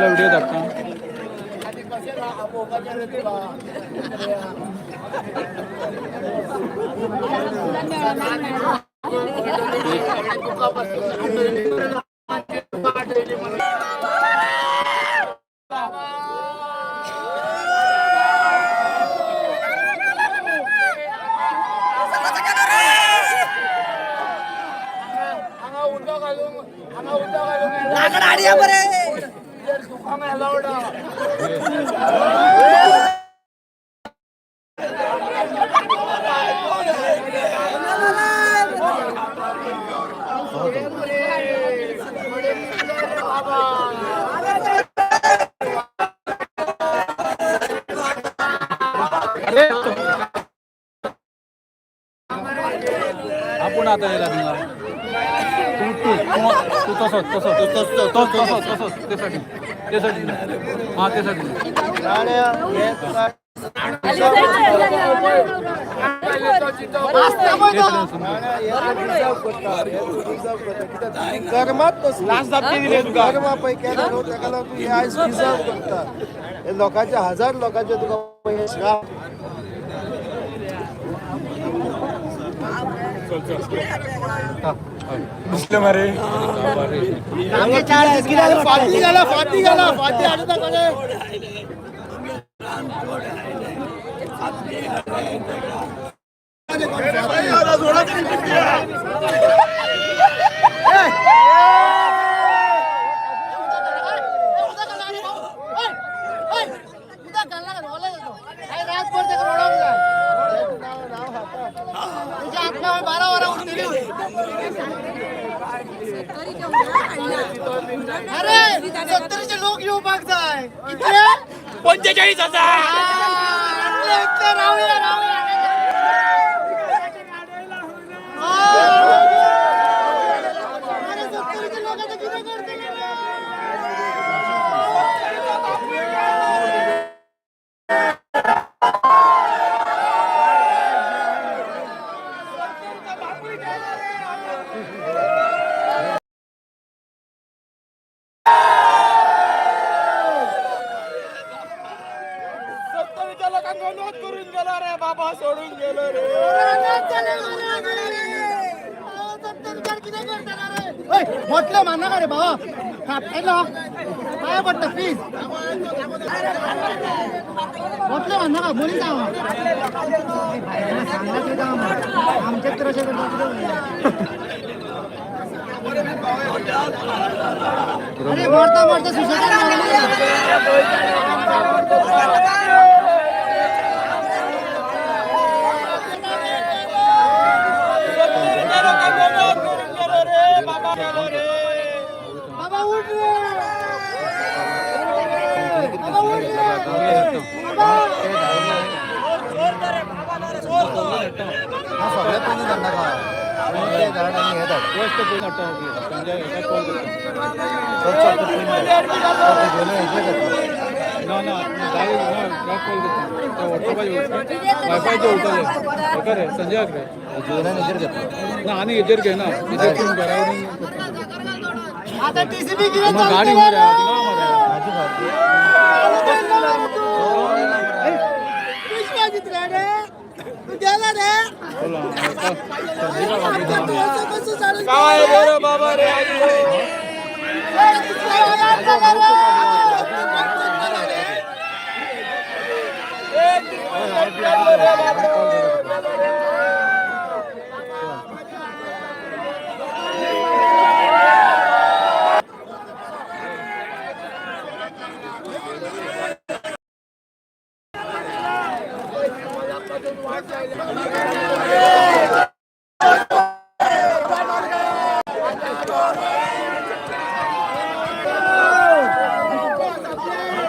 video दाखवा आपण आता यायला तू तसंच त्यासाठी हां त्यासाठी लोकांच्या 1000 लोकांच्या तुका मुस्लिम अरे फाती घाला अरे 70चे लोक येऊ बघताय 45,000 करून गेलो रे बाबा सोडून गेलो रे म्हटलं माना का रे बाबा काय पडतं प्लीज म्हटलं माना का बोली जा आमच्या तर अरे मरता सुशांत संजय आणि इधर घे ना आता टीसीबी गाडी काय बरं बाबा रे वाट